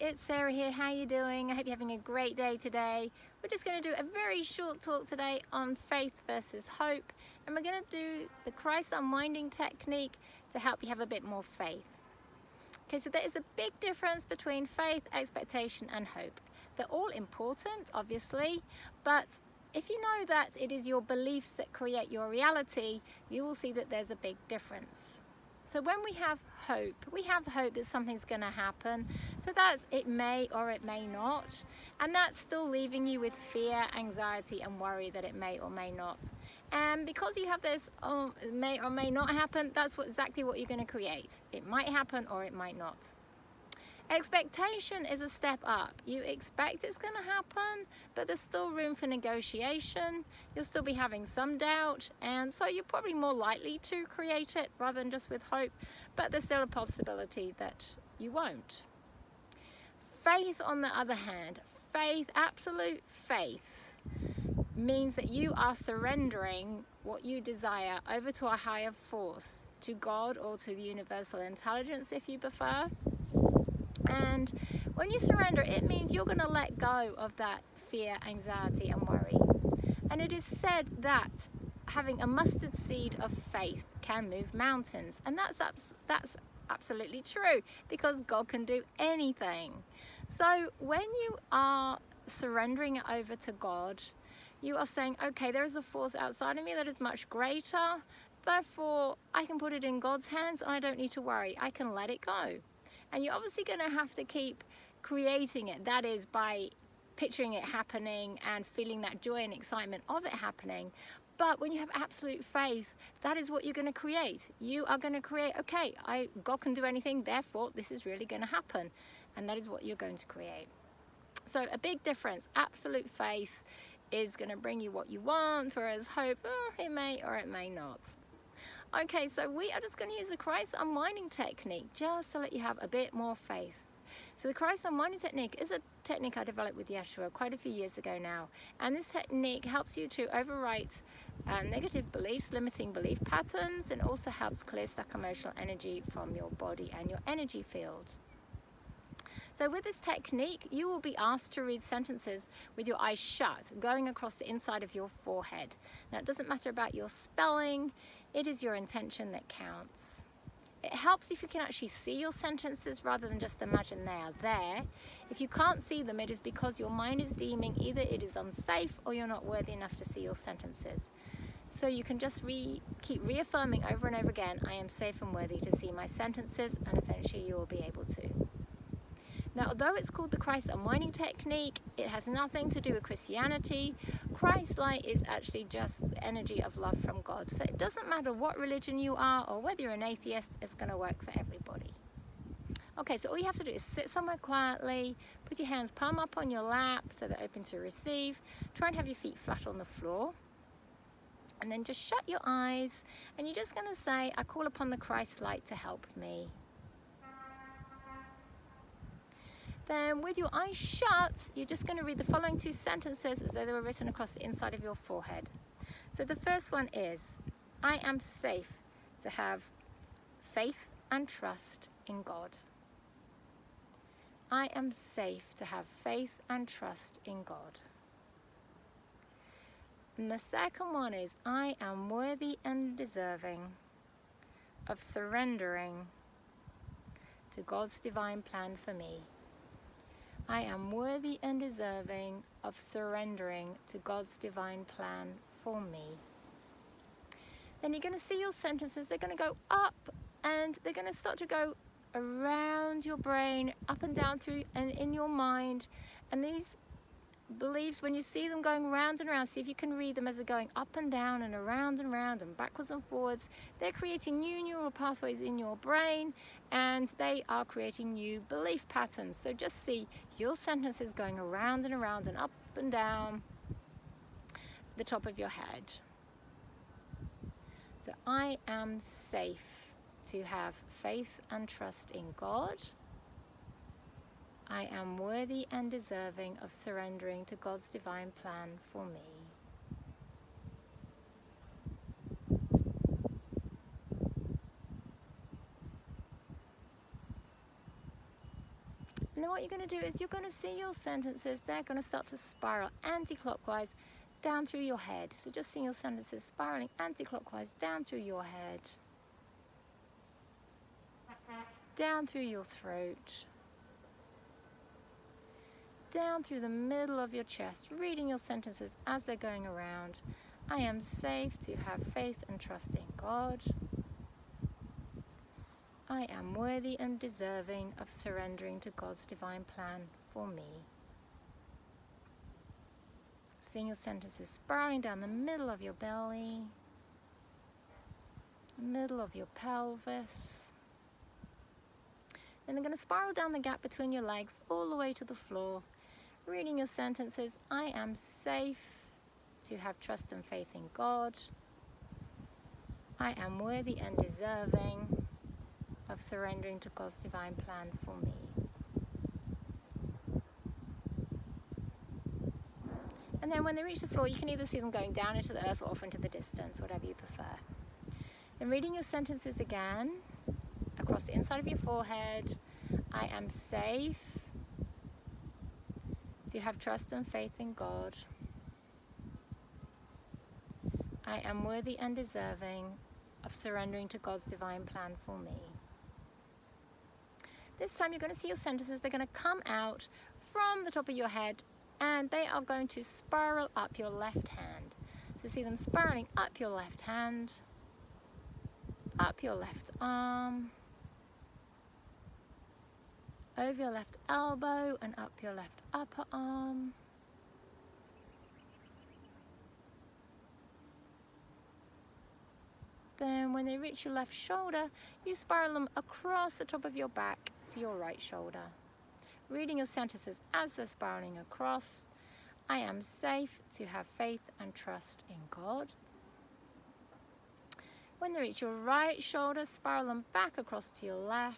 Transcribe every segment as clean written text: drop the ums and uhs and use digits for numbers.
Hi, it's Sarah here. How are you doing? I hope you're having a great day today. We're just going to do a very short talk today on faith versus hope, and we're going to do the Christ unwinding technique to help you have a bit more faith. Okay, so there is a big difference between faith, expectation and hope. They're all important, obviously, but if you know that it is your beliefs that create your reality, you will see that there's a big difference. So when we have hope that something's going to happen. So that's it may or it may not. And that's still leaving you with fear, anxiety and worry that it may or may not. And because you have this it may or may not happen, that's exactly what you're going to create. It might happen or it might not. Expectation is a step up. You expect it's going to happen, but there's still room for negotiation. You'll still be having some doubt, and so you're probably more likely to create it rather than just with hope, but there's still a possibility that you won't. Faith, on the other hand, faith, absolute faith, means that you are surrendering what you desire over to a higher force, to God or to the universal intelligence if you prefer. And when you surrender, it means you're going to let go of that fear, anxiety and worry. And it is said that having a mustard seed of faith can move mountains. And that's absolutely true, because God can do anything. So when you are surrendering it over to God, you are saying, okay, there is a force outside of me that is much greater. Therefore, I can put it in God's hands. I don't need to worry. I can let it go. And you're obviously going to have to keep creating it. That is by picturing it happening and feeling that joy and excitement of it happening. But when you have absolute faith, that is what you're going to create. You are going to create, okay, God can do anything, therefore this is really going to happen. And that is what you're going to create. So a big difference. Absolute faith is going to bring you what you want, whereas hope, it may or it may not. Okay, so we are just going to use the Christ unwinding technique just to let you have a bit more faith. So the Christ unwinding technique is a technique I developed with Yeshua quite a few years ago now. And this technique helps you to overwrite negative beliefs, limiting belief patterns, and also helps clear stuck emotional energy from your body and your energy field. So with this technique, you will be asked to read sentences with your eyes shut, going across the inside of your forehead. Now, it doesn't matter about your spelling, it is your intention that counts. It helps if you can actually see your sentences rather than just imagine they are there. If you can't see them, it is because your mind is deeming either it is unsafe or you're not worthy enough to see your sentences. So you can just keep reaffirming over and over again, I am safe and worthy to see my sentences, and eventually you will be able to. Now, although it's called the Christ unwinding technique, it has nothing to do with Christianity. Christ light is actually just the energy of love from God. So it doesn't matter what religion you are or whether you're an atheist, it's going to work for everybody. Okay, so all you have to do is sit somewhere quietly, put your hands palm up on your lap so they're open to receive. Try and have your feet flat on the floor. And then just shut your eyes, and you're just going to say, I call upon the Christ light to help me. Then with your eyes shut, you're just going to read the following two sentences as though they were written across the inside of your forehead. So the first one is, I am safe to have faith and trust in God. I am safe to have faith and trust in God. And the second one is, I am worthy and deserving of surrendering to God's divine plan for me. I am worthy and deserving of surrendering to God's divine plan for me. Then you're going to see your sentences, they're going to go up and they're going to start to go around your brain, up and down through and in your mind. And these beliefs, when you see them going round and round, see if you can read them as they're going up and down and around and backwards and forwards. They're creating new neural pathways in your brain, and they are creating new belief patterns. So just see your sentences going around and around and up and down the top of your head. So I am safe to have faith and trust in God. I am worthy and deserving of surrendering to God's divine plan for me. And then what you're going to do is you're going to see your sentences, they're going to start to spiral anti-clockwise down through your head. So just see your sentences spiraling anti-clockwise down through your head, down through your throat, down through the middle of your chest, reading your sentences as they're going around. I am safe to have faith and trust in God. I am worthy and deserving of surrendering to God's divine plan for me. Seeing your sentences spiraling down the middle of your belly, middle of your pelvis. Then they're going to spiral down the gap between your legs all the way to the floor. Reading your sentences, I am safe to have trust and faith in God. I am worthy and deserving of surrendering to God's divine plan for me. And then when they reach the floor, you can either see them going down into the earth or off into the distance, whatever you prefer. Then reading your sentences again, across the inside of your forehead, I am safe to have trust and faith in God. I am worthy and deserving of surrendering to God's divine plan for me. This time you're going to see your sentences, they're going to come out from the top of your head and they are going to spiral up your left hand. So see them spiraling up your left hand, up your left arm, over your left elbow and up your left upper arm. Then when they reach your left shoulder, you spiral them across the top of your back to your right shoulder. Reading your sentences as they're spiraling across, I am safe to have faith and trust in God. When they reach your right shoulder, spiral them back across to your left.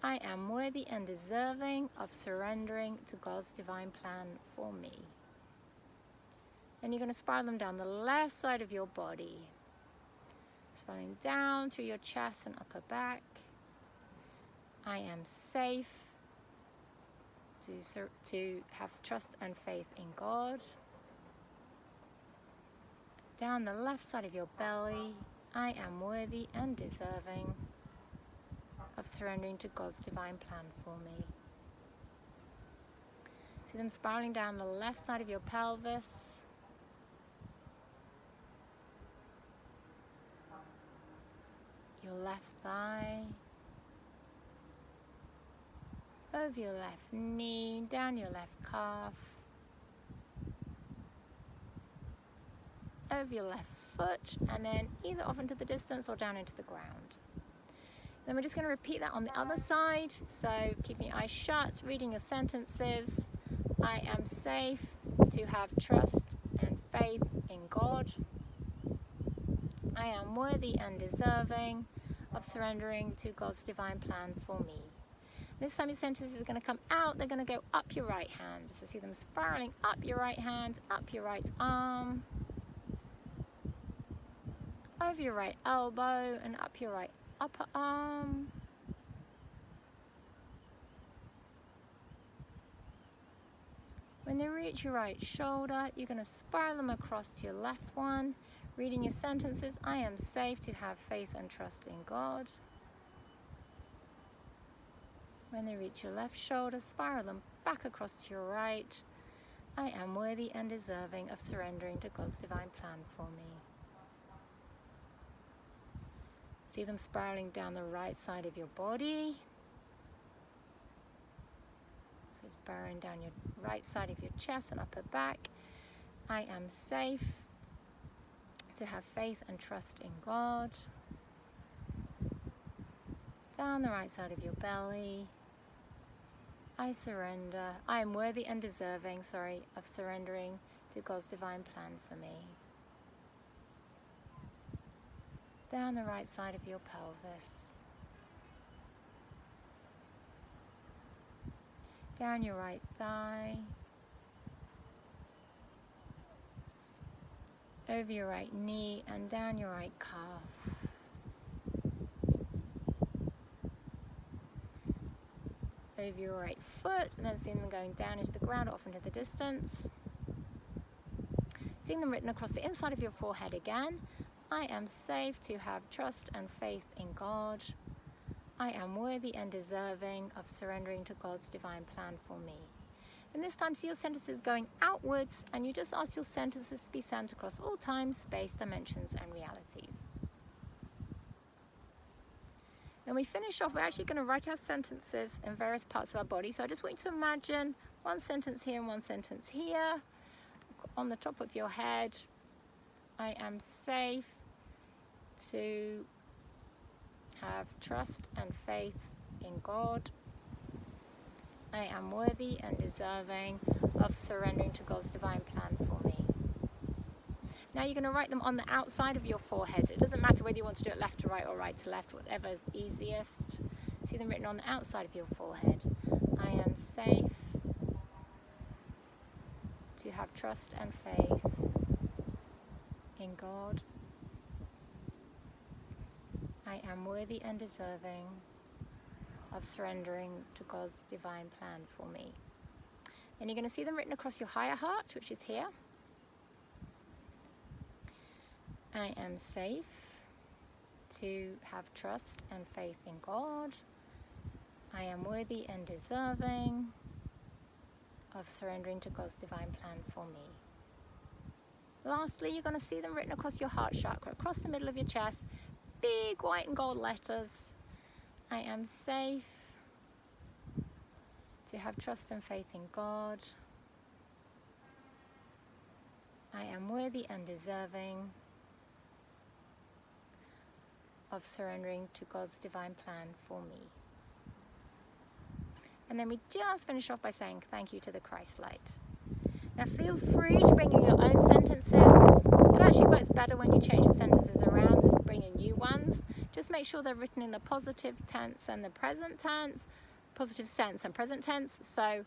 I am worthy and deserving of surrendering to God's divine plan for me. Then you're going to spiral them down the left side of your body. Spiraling down through your chest and upper back. I am safe to have trust and faith in God. Down the left side of your belly. I am worthy and deserving of surrendering to God's divine plan for me. See them spiraling down the left side of your pelvis. Your left thigh. Over your left knee, down your left calf. Over your left foot, and then either off into the distance or down into the ground. Then we're just going to repeat that on the other side. So keeping your eyes shut, reading your sentences. I am safe to have trust and faith in God. I am worthy and deserving of surrendering to God's divine plan for me. This time your sentences are going to come out, they're going to go up your right hand. So see them spiraling up your right hand, up your right arm, over your right elbow and up your right upper arm. When they reach your right shoulder, you're going to spiral them across to your left one. Reading your sentences, I am safe to have faith and trust in God. When they reach your left shoulder, spiral them back across to your right. I am worthy and deserving of surrendering to God's divine plan for me. See them spiraling down the right side of your body. So spiraling down your right side of your chest and upper back. I am safe to have faith and trust in God. Down the right side of your belly. I surrender. I am worthy and deserving, of surrendering to God's divine plan for me. Down the right side of your pelvis. Down your right thigh. Over your right knee and down your right calf. over your right foot, and then seeing them going down into the ground, off into the distance. Seeing them written across the inside of your forehead again. I am safe to have trust and faith in God. I am worthy and deserving of surrendering to God's divine plan for me. And this time, see your sentences going outwards, and you just ask your sentences to be sent across all time, space, dimensions, and realities. When we finish off, we're actually going to write our sentences in various parts of our body. So I just want you to imagine one sentence here and one sentence here. On the top of your head, I am safe to have trust and faith in God. I am worthy and deserving of surrendering to God's divine plan for me. Now you're going to write them on the outside of your forehead. It doesn't matter whether you want to do it left to right or right to left, whatever's easiest. See them written on the outside of your forehead. I am safe to have trust and faith in God. I am worthy and deserving of surrendering to God's divine plan for me. And you're going to see them written across your higher heart, which is here. I am safe to have trust and faith in God. I am worthy and deserving of surrendering to God's divine plan for me. Lastly, you're going to see them written across your heart chakra, across the middle of your chest, big white and gold letters. I am safe to have trust and faith in God. I am worthy and deserving of surrendering to God's divine plan for me. And then we just finish off by saying thank you to the Christ light. Now feel free to bring in your own sentences. It actually works better when you change the sentences around and bring in new ones. Just make sure they're written in the positive tense and the present tense, positive sense and present tense. So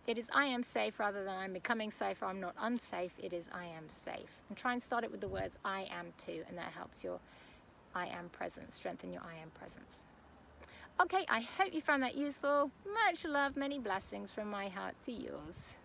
it is I am safe rather than I'm becoming safe or I'm not unsafe. It is I am safe. And try and start it with the words I am too, and that helps your I am presence, strengthen your I am presence. Okay, I hope you found that useful. Much love, many blessings from my heart to yours.